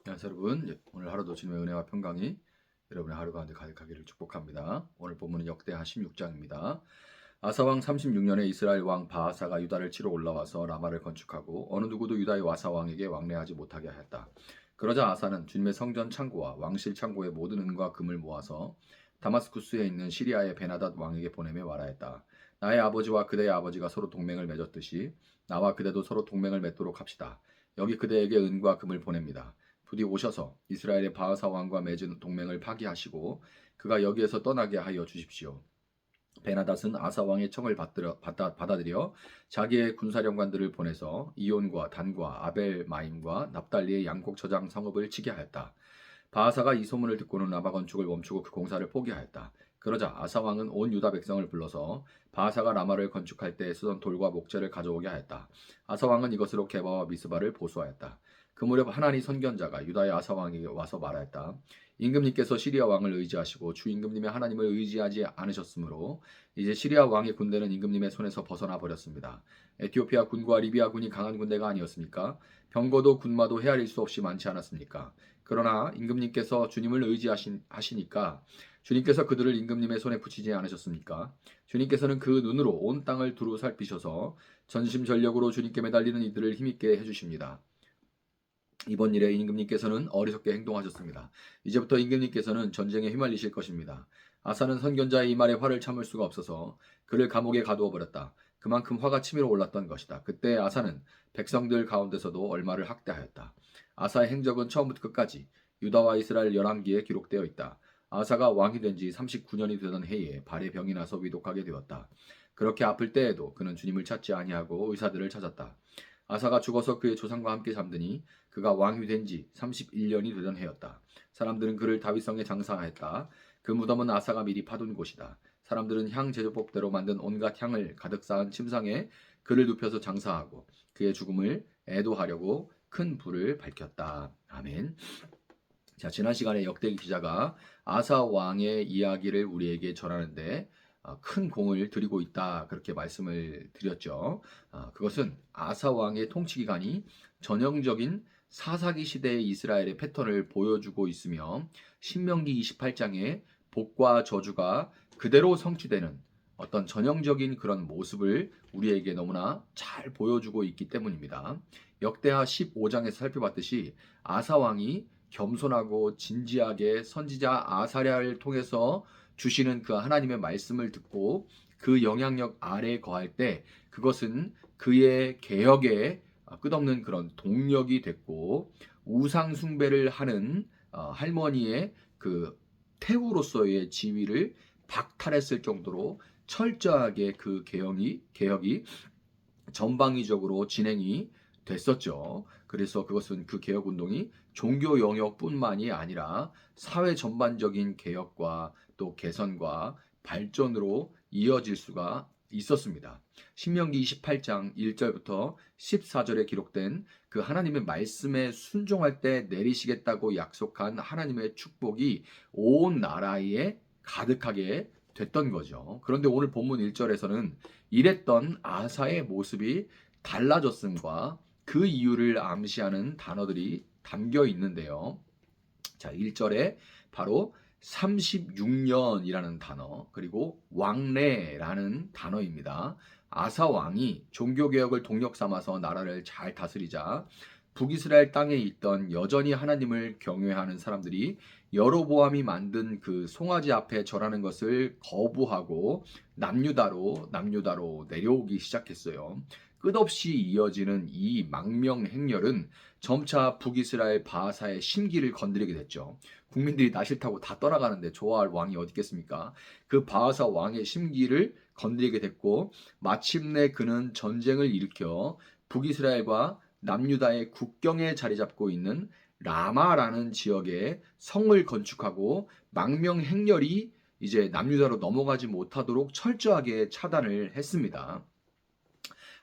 안녕하세요 여러분. 오늘 하루도 주님의 은혜와 평강이 여러분의 하루 가운데 가득하기를 축복합니다. 오늘 본문은 역대하 16장입니다. 아사왕 36년에 이스라엘 왕 바하사가 유다를 치러 올라와서 라마를 건축하고 어느 누구도 유다의 와사 왕에게 왕래하지 못하게 하였다. 그러자 아사는 주님의 성전 창고와 왕실 창고의 모든 은과 금을 모아서 다마스쿠스에 있는 시리아의 베나닷 왕에게 보내며 말하였다. 나의 아버지와 그대의 아버지가 서로 동맹을 맺었듯이 나와 그대도 서로 동맹을 맺도록 합시다. 여기 그대에게 은과 금을 보냅니다. 부디 오셔서 이스라엘의 바하사 왕과 맺은 동맹을 파기하시고 그가 여기에서 떠나게 하여 주십시오. 베나닷은 아사 왕의 청을 받아들여 자기의 군사령관들을 보내서 이온과 단과 아벨 마임과 납달리의 양곡 저장 성읍을 치게 하였다. 바하사가 이 소문을 듣고는 라마 건축을 멈추고 그 공사를 포기하였다. 그러자 아사 왕은 온 유다 백성을 불러서 바하사가 라마를 건축할 때 쓰던 돌과 목재를 가져오게 하였다. 아사 왕은 이것으로 게바와 미스바를 보수하였다. 그 무렵 하나니 선견자가 유다의 아사 왕에게 와서 말하였다. 임금님께서 시리아 왕을 의지하시고 주 임금님의 하나님을 의지하지 않으셨으므로 이제 시리아 왕의 군대는 임금님의 손에서 벗어나 버렸습니다. 에티오피아 군과 리비아 군이 강한 군대가 아니었습니까? 병거도 군마도 헤아릴 수 없이 많지 않았습니까? 그러나 임금님께서 주님을 의지하시니까 주님께서 그들을 임금님의 손에 붙이지 않으셨습니까? 주님께서는 그 눈으로 온 땅을 두루 살피셔서 전심전력으로 주님께 매달리는 이들을 힘있게 해주십니다. 이번 일에 임금님께서는 어리석게 행동하셨습니다. 이제부터 임금님께서는 전쟁에 휘말리실 것입니다. 아사는 선견자의 이 말에 화를 참을 수가 없어서 그를 감옥에 가두어 버렸다. 그만큼 화가 치밀어 올랐던 것이다. 그때 아사는 백성들 가운데서도 얼마를 학대하였다. 아사의 행적은 처음부터 끝까지 유다와 이스라엘 열왕기에 기록되어 있다. 아사가 왕이 된 지 39년이 되던 해에 발에 병이 나서 위독하게 되었다. 그렇게 아플 때에도 그는 주님을 찾지 아니하고 의사들을 찾았다. 아사가 죽어서 그의 조상과 함께 잠드니 그가 왕이 된 지 31년이 되던 해였다. 사람들은 그를 다윗성에 장사하였다. 그 무덤은 아사가 미리 파둔 곳이다. 사람들은 향 제조법대로 만든 온갖 향을 가득 쌓은 침상에 그를 눕혀서 장사하고 그의 죽음을 애도하려고 큰 불을 밝혔다. 아멘. 자, 지난 시간에 역대 기자가 아사 왕의 이야기를 우리에게 전하는데 큰 공을 들이고 있다 그렇게 말씀을 드렸죠. 그것은 아사 왕의 통치 기간이 전형적인 사사기 시대의 이스라엘의 패턴을 보여주고 있으며 신명기 28장의 복과 저주가 그대로 성취되는 어떤 전형적인 그런 모습을 우리에게 너무나 잘 보여주고 있기 때문입니다. 역대하 15장에서 살펴봤듯이 아사 왕이 겸손하고 진지하게 선지자 아사랴를 통해서 주시는 그 하나님의 말씀을 듣고 그 영향력 아래에 거할 때 그것은 그의 개혁에 끝없는 그런 동력이 됐고 우상 숭배를 하는 할머니의 그 태우로서의 지위를 박탈했을 정도로 철저하게 그 개혁이 전방위적으로 진행이 됐었죠. 그래서 그것은 그 개혁 운동이 종교 영역뿐만이 아니라 사회 전반적인 개혁과 또 개선과 발전으로 이어질 수가 있었습니다. 신명기 28장 1절부터 14절에 기록된 그 하나님의 말씀에 순종할 때 내리시겠다고 약속한 하나님의 축복이 온 나라에 가득하게 됐던 거죠. 그런데 오늘 본문 1절에서는 이랬던 아사의 모습이 달라졌음과 그 이유를 암시하는 단어들이 담겨 있는데요. 자, 1절에 바로 36년이라는 단어, 그리고 왕래라는 단어입니다. 아사 왕이 종교개혁을 동력 삼아서 나라를 잘 다스리자 북이스라엘 땅에 있던 여전히 하나님을 경외하는 사람들이 여로보암이 만든 그 송아지 앞에 절하는 것을 거부하고 남유다로 내려오기 시작했어요. 끝없이 이어지는 이 망명 행렬은 점차 북이스라엘 바하사의 심기를 건드리게 됐죠. 국민들이 나 싫다고 다 떠나가는데 좋아할 왕이 어디 있겠습니까? 그 바하사 왕의 심기를 건드리게 됐고 마침내 그는 전쟁을 일으켜 북이스라엘과 남유다의 국경에 자리 잡고 있는 라마라는 지역에 성을 건축하고 망명 행렬이 이제 남유다로 넘어가지 못하도록 철저하게 차단을 했습니다.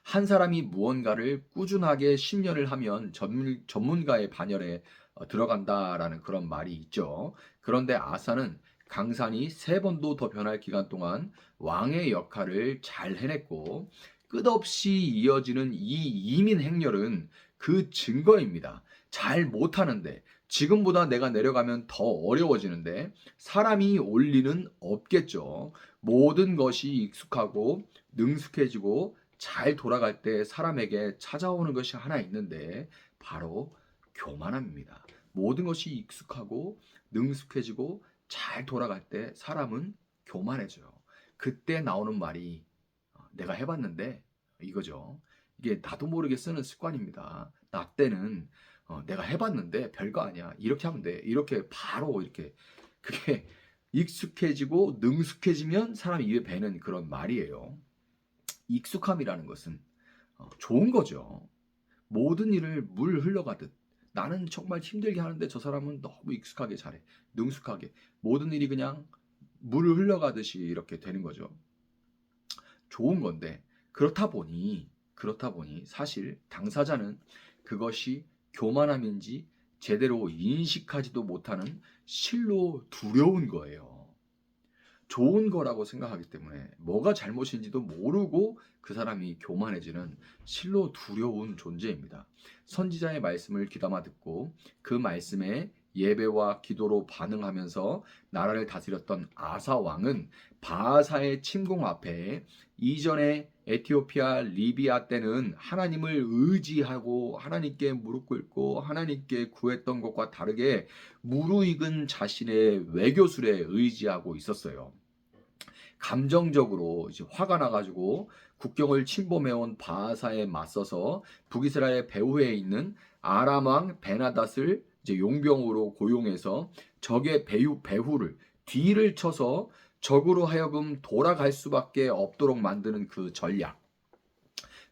한 사람이 무언가를 꾸준하게 10년을 하면 전문가의 반열에 들어간다라는 그런 말이 있죠. 그런데 아사는 강산이 3번도 더 변할 기간 동안 왕의 역할을 잘 해냈고 끝없이 이어지는 이 이민 행렬은 그 증거입니다. 잘 못하는데 지금보다 내가 내려가면 더 어려워지는데 사람이 올 리는 없겠죠. 모든 것이 익숙하고 능숙해지고 잘 돌아갈 때 사람에게 찾아오는 것이 하나 있는데 바로 교만함입니다. 모든 것이 익숙하고 능숙해지고 잘 돌아갈 때 사람은 교만해져요. 그때 나오는 말이 내가 해봤는데 이거죠. 이게 나도 모르게 쓰는 습관입니다. 나 때는 내가 해봤는데 별거 아니야. 이렇게 하면 돼. 이렇게 바로 이렇게 그게 익숙해지고 능숙해지면 사람 입에 배는 그런 말이에요. 익숙함이라는 것은 좋은 거죠. 모든 일을 물 흘러가듯 나는 정말 힘들게 하는데 저 사람은 너무 익숙하게 잘해. 능숙하게. 모든 일이 그냥 물을 흘러가듯이 이렇게 되는 거죠. 좋은 건데 그렇다 보니 사실 당사자는 그것이 교만함인지 제대로 인식하지도 못하는 실로 두려운 거예요. 좋은 거라고 생각하기 때문에 뭐가 잘못인지도 모르고 그 사람이 교만해지는 실로 두려운 존재입니다. 선지자의 말씀을 귀담아 듣고 그 말씀에 예배와 기도로 반응하면서 나라를 다스렸던 아사 왕은 바하사의 침공 앞에 이전에 에티오피아, 리비아 때는 하나님을 의지하고 하나님께 무릎 꿇고 하나님께 구했던 것과 다르게 무르익은 자신의 외교술에 의지하고 있었어요. 감정적으로 이제 화가 나가지고 국경을 침범해온 바하사에 맞서서 북이스라엘 배후에 있는 아람 왕 베나닷을 이제 용병으로 고용해서 적의 배후를 뒤를 쳐서 적으로 하여금 돌아갈 수밖에 없도록 만드는 그 전략.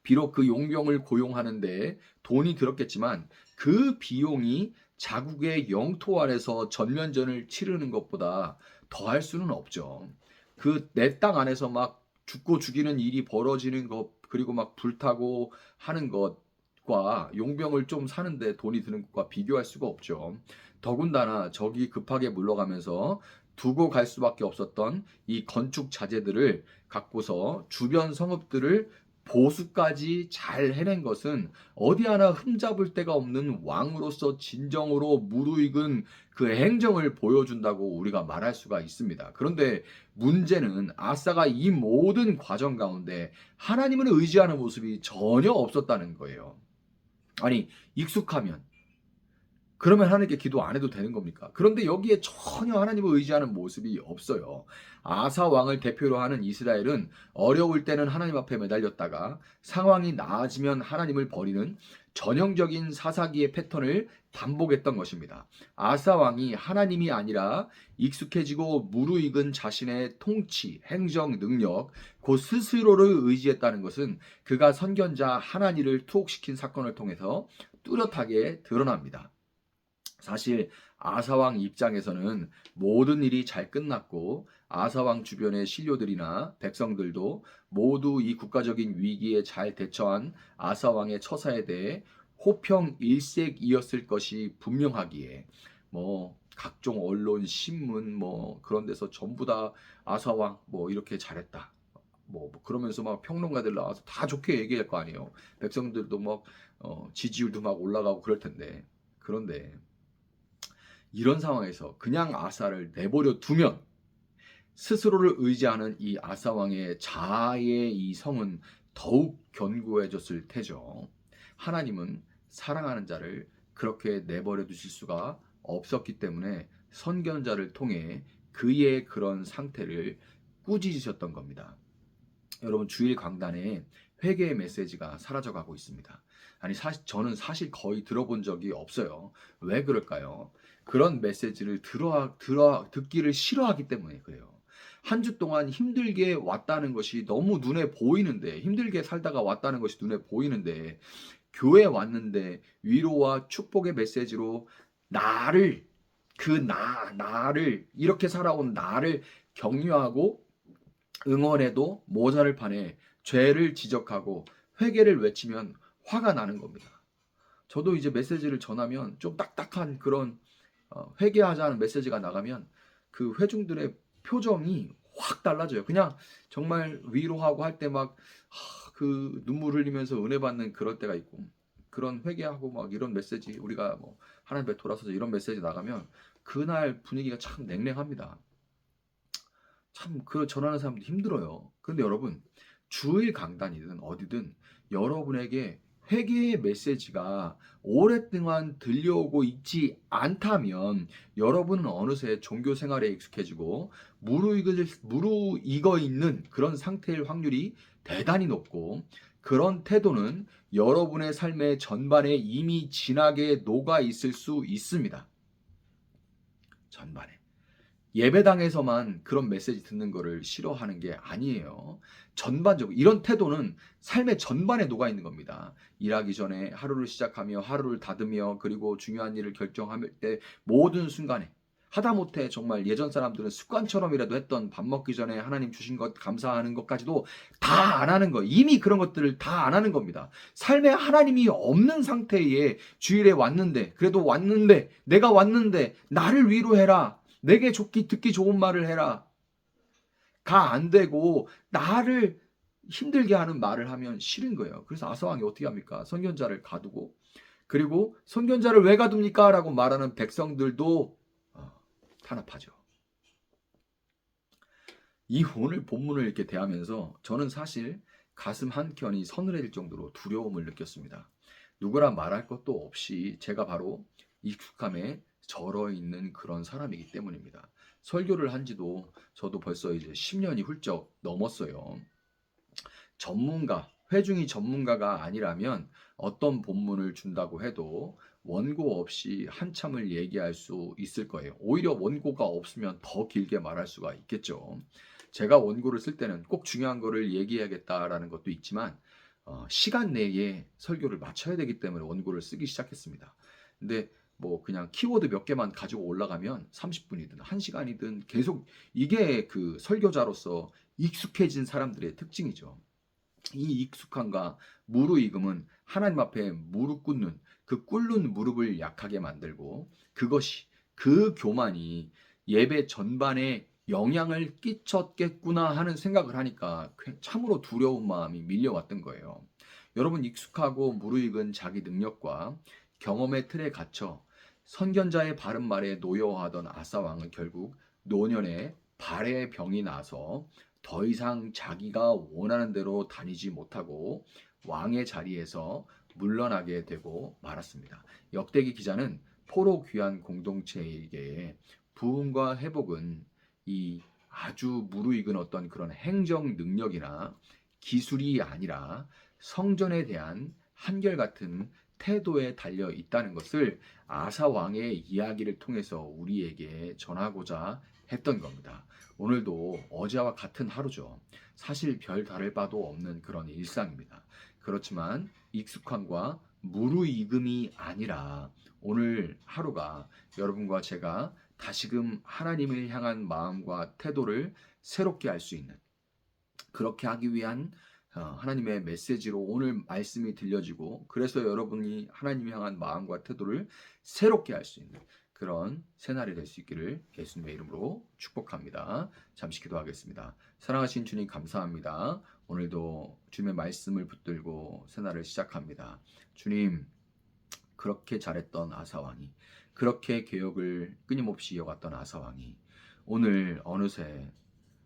비록 그 용병을 고용하는데 돈이 들었겠지만 그 비용이 자국의 영토 안에서 전면전을 치르는 것보다 더할 수는 없죠. 그 내 땅 안에서 막 죽고 죽이는 일이 벌어지는 것 그리고 막 불타고 하는 것과 용병을 좀 사는데 돈이 드는 것과 비교할 수가 없죠. 더군다나 적이 급하게 물러가면서 두고 갈 수밖에 없었던 이 건축 자재들을 갖고서 주변 성읍들을 보수까지 잘 해낸 것은 어디 하나 흠잡을 데가 없는 왕으로서 진정으로 무르익은 그 행정을 보여준다고 우리가 말할 수가 있습니다. 그런데 문제는 아사가 이 모든 과정 가운데 하나님을 의지하는 모습이 전혀 없었다는 거예요. 아니, 익숙하면 그러면 하나님께 기도 안 해도 되는 겁니까? 그런데 여기에 전혀 하나님을 의지하는 모습이 없어요. 아사 왕을 대표로 하는 이스라엘은 어려울 때는 하나님 앞에 매달렸다가 상황이 나아지면 하나님을 버리는 전형적인 사사기의 패턴을 반복했던 것입니다. 아사 왕이 하나님이 아니라 익숙해지고 무르익은 자신의 통치, 행정 능력, 그 스스로를 의지했다는 것은 그가 선견자 하나니를 투옥시킨 사건을 통해서 뚜렷하게 드러납니다. 사실 아사왕 입장에서는 모든 일이 잘 끝났고 아사왕 주변의 신료들이나 백성들도 모두 이 국가적인 위기에 잘 대처한 아사왕의 처사에 대해 호평일색이었을 것이 분명하기에 각종 언론, 신문 그런 데서 전부 다 아사왕 이렇게 잘했다. 그러면서 막 평론가들 나와서 다 좋게 얘기할 거 아니에요. 백성들도 지지율도 막 올라가고 그럴 텐데. 그런데 이런 상황에서 그냥 아사를 내버려 두면 스스로를 의지하는 이 아사 왕의 자아의 이 성은 더욱 견고해졌을 테죠. 하나님은 사랑하는 자를 그렇게 내버려 두실 수가 없었기 때문에 선견자를 통해 그의 그런 상태를 꾸짖으셨던 겁니다. 여러분, 주일 강단에 회개의 메시지가 사라져가고 있습니다. 아니, 저는 사실 거의 들어본 적이 없어요. 왜 그럴까요? 그런 메시지를 듣기를 싫어하기 때문에 그래요. 한 주 동안 힘들게 왔다는 것이 너무 눈에 보이는데, 힘들게 살다가 왔다는 것이 눈에 보이는데, 교회 왔는데 위로와 축복의 메시지로 나를, 나를, 이렇게 살아온 나를 격려하고 응원해도 모자를 판에 죄를 지적하고 회개를 외치면 화가 나는 겁니다. 저도 이제 메시지를 전하면 좀 딱딱한 그런 회개하자는 메시지가 나가면 그 회중들의 표정이 확 달라져요. 그냥 정말 위로하고 할 때 막 그 눈물 흘리면서 은혜 받는 그럴 때가 있고, 그런 회개하고 막 이런 메시지, 우리가 뭐 하나님 앞에 돌아서서 이런 메시지 나가면 그날 분위기가 참 냉랭합니다. 참 그 전하는 사람도 힘들어요. 근데 여러분, 주일 강단이든 어디든 여러분에게 회개의 메시지가 오랫동안 들려오고 있지 않다면 여러분은 어느새 종교 생활에 익숙해지고 무르익어 있는 그런 상태일 확률이 대단히 높고, 그런 태도는 여러분의 삶의 전반에 이미 진하게 녹아 있을 수 있습니다. 전반에. 예배당에서만 그런 메시지 듣는 거를 싫어하는 게 아니에요. 전반적으로 이런 태도는 삶의 전반에 녹아 있는 겁니다. 일하기 전에 하루를 시작하며 하루를 다듬며 그리고 중요한 일을 결정할 때 모든 순간에, 하다못해 정말 예전 사람들은 습관처럼이라도 했던 밥 먹기 전에 하나님 주신 것 감사하는 것까지도 다 안 하는 거, 이미 그런 것들을 다 안 하는 겁니다. 삶에 하나님이 없는 상태에 주일에 왔는데, 그래도 왔는데, 내가 왔는데 나를 위로해라, 내게 듣기 좋은 말을 해라, 가 안 되고 나를 힘들게 하는 말을 하면 싫은 거예요. 그래서 아사왕이 어떻게 합니까? 선견자를 가두고, 그리고 선견자를 왜 가둡니까? 라고 말하는 백성들도 탄압하죠. 이 오늘 본문을 이렇게 대하면서 저는 사실 가슴 한켠이 서늘해질 정도로 두려움을 느꼈습니다. 누구라 말할 것도 없이 제가 바로 익숙함에 절어 있는 그런 사람이기 때문입니다. 설교를 한 지도 저도 벌써 이제 10년이 훌쩍 넘었어요. 회중이 전문가가 아니라면 어떤 본문을 준다고 해도 원고 없이 한참을 얘기할 수 있을 거예요. 오히려 원고가 없으면 더 길게 말할 수가 있겠죠. 제가 원고를 쓸 때는 꼭 중요한 거를 얘기해야겠다라는 것도 있지만 시간 내에 설교를 마쳐야 되기 때문에 원고를 쓰기 시작했습니다. 근데 뭐 그냥 키워드 몇 개만 가지고 올라가면 30분이든 1시간이든 계속, 이게 그 설교자로서 익숙해진 사람들의 특징이죠. 이 익숙함과 무르익음은 하나님 앞에 무릎 꿇는, 그 꿇는 무릎을 약하게 만들고, 그것이, 그 교만이 예배 전반에 영향을 끼쳤겠구나 하는 생각을 하니까 참으로 두려운 마음이 밀려왔던 거예요. 여러분, 익숙하고 무르익은 자기 능력과 경험의 틀에 갇혀 선견자의 바른 말에 노여워하던 아사 왕은 결국 노년에 발의 병이 나서 더 이상 자기가 원하는 대로 다니지 못하고 왕의 자리에서 물러나게 되고 말았습니다. 역대기 기자는 포로 귀한 공동체에게 부흥과 회복은 이 아주 무르익은 어떤 그런 행정 능력이나 기술이 아니라 성전에 대한 한결같은 태도에 달려 있다는 것을 아사 왕의 이야기를 통해서 우리에게 전하고자 했던 겁니다. 오늘도 어제와 같은 하루죠. 사실 별 다를 바도 없는 그런 일상입니다. 그렇지만 익숙함과 무르익음이 아니라 오늘 하루가 여러분과 제가 다시금 하나님을 향한 마음과 태도를 새롭게 할 수 있는, 그렇게 하기 위한 하나님의 메시지로 오늘 말씀이 들려지고, 그래서 여러분이 하나님을 향한 마음과 태도를 새롭게 할 수 있는 그런 새날이 될 수 있기를 예수님의 이름으로 축복합니다. 잠시 기도하겠습니다. 사랑하신 주님, 감사합니다. 오늘도 주님의 말씀을 붙들고 새날을 시작합니다. 주님, 그렇게 잘했던 아사왕이, 그렇게 개혁을 끊임없이 이어갔던 아사왕이 오늘 어느새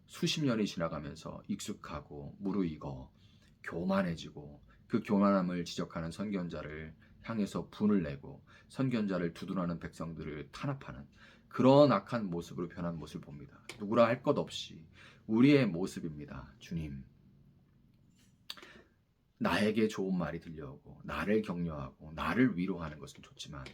수십 년이 지나가면서 익숙하고 무르익어 교만해지고, 그 교만함을 지적하는 선견자를 향해서 분을 내고 선견자를 두둔하는 백성들을 탄압하는 그런 악한 모습으로 변한 모습을 봅니다. 누구라 할 것 없이 우리의 모습입니다. 주님, 나에게 좋은 말이 들려오고 나를 격려하고 나를 위로하는 것은 좋지만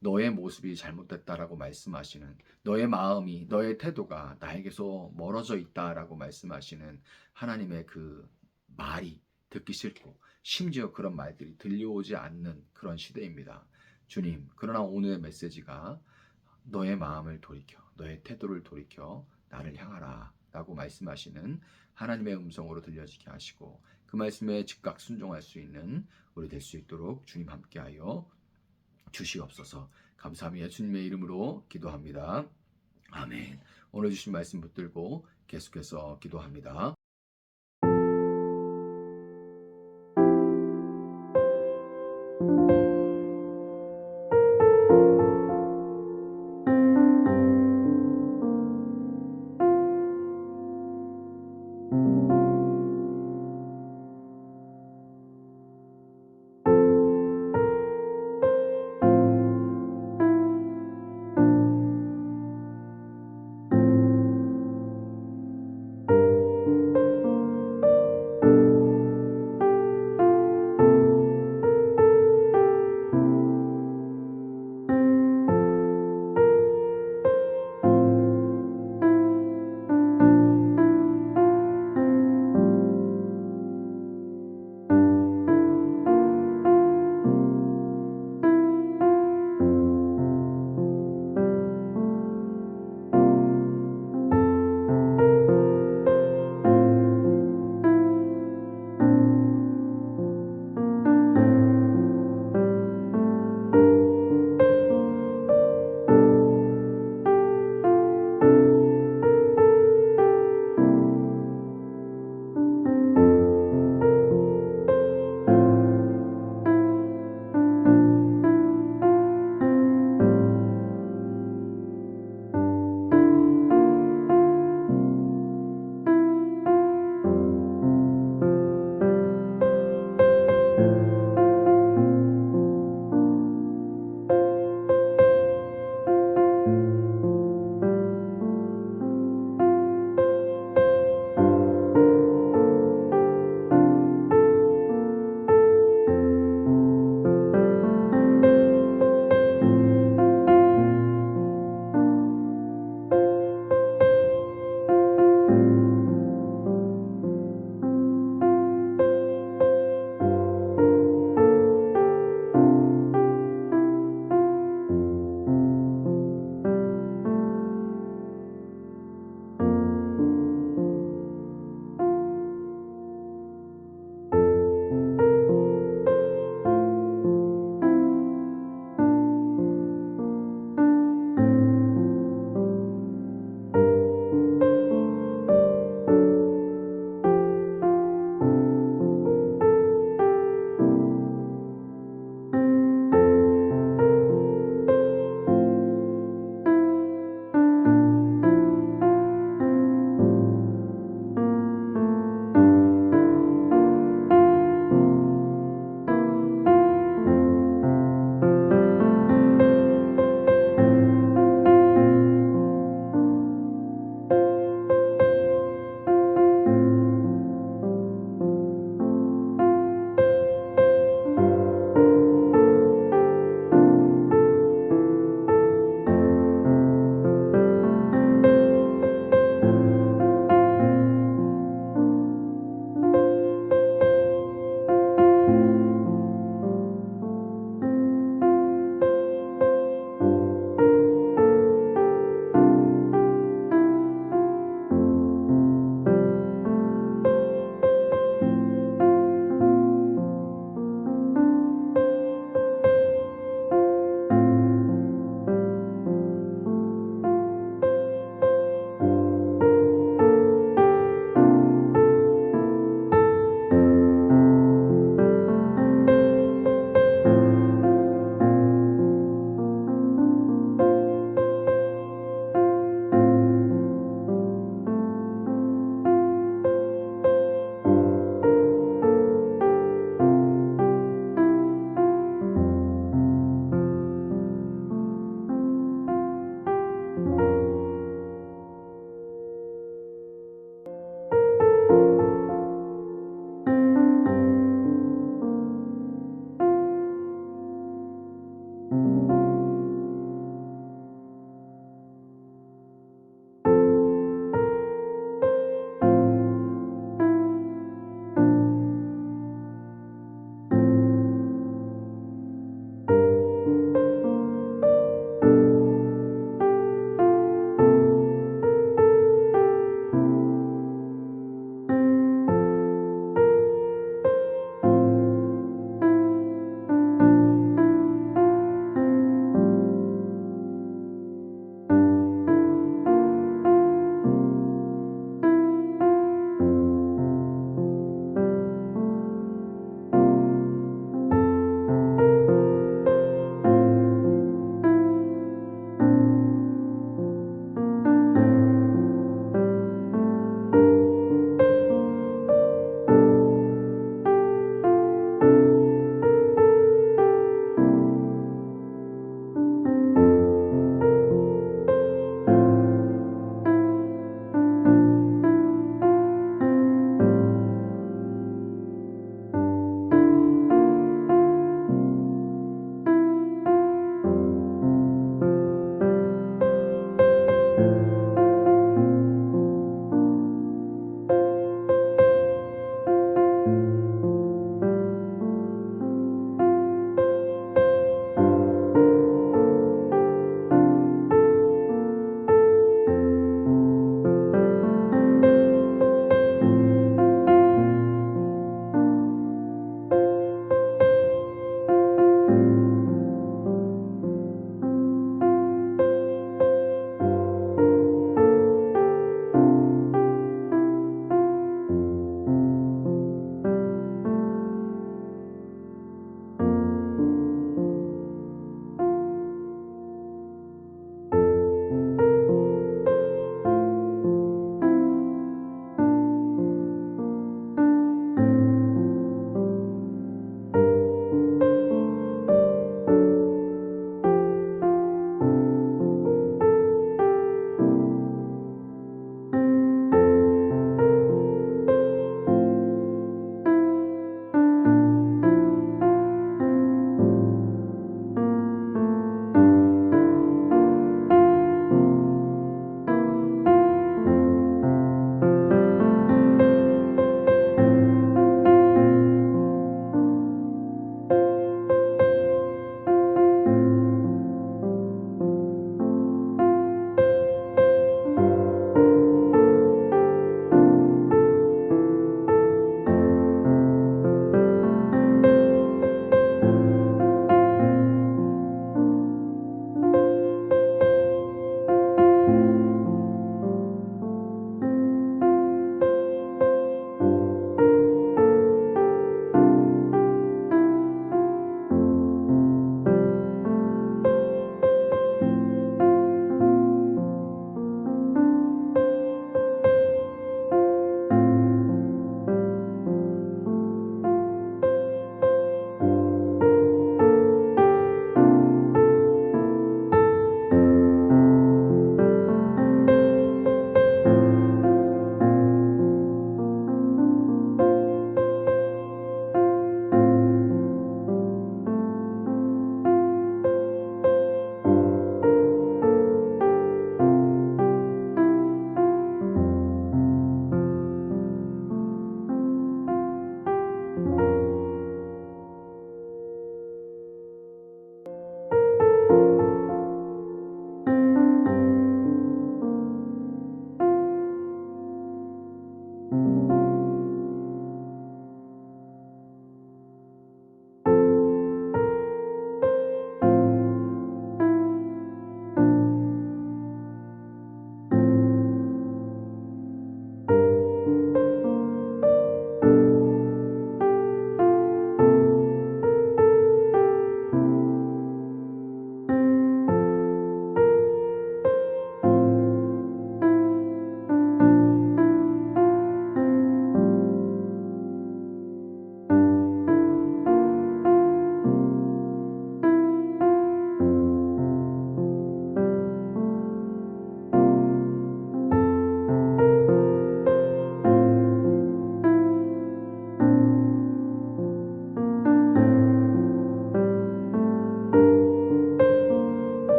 너의 모습이 잘못됐다라고 말씀하시는, 너의 마음이, 너의 태도가 나에게서 멀어져 있다라고 말씀하시는 하나님의 그 말이 듣기 싫고, 심지어 그런 말들이 들려오지 않는 그런 시대입니다. 주님, 그러나 오늘의 메시지가 너의 마음을 돌이켜, 너의 태도를 돌이켜 나를 향하라 라고 말씀하시는 하나님의 음성으로 들려지게 하시고, 그 말씀에 즉각 순종할 수 있는 우리 될 수 있도록 주님 함께하여 주시옵소서. 감사하며 예수님의 이름으로 기도합니다. 아멘. 오늘 주신 말씀 붙들고 계속해서 기도합니다.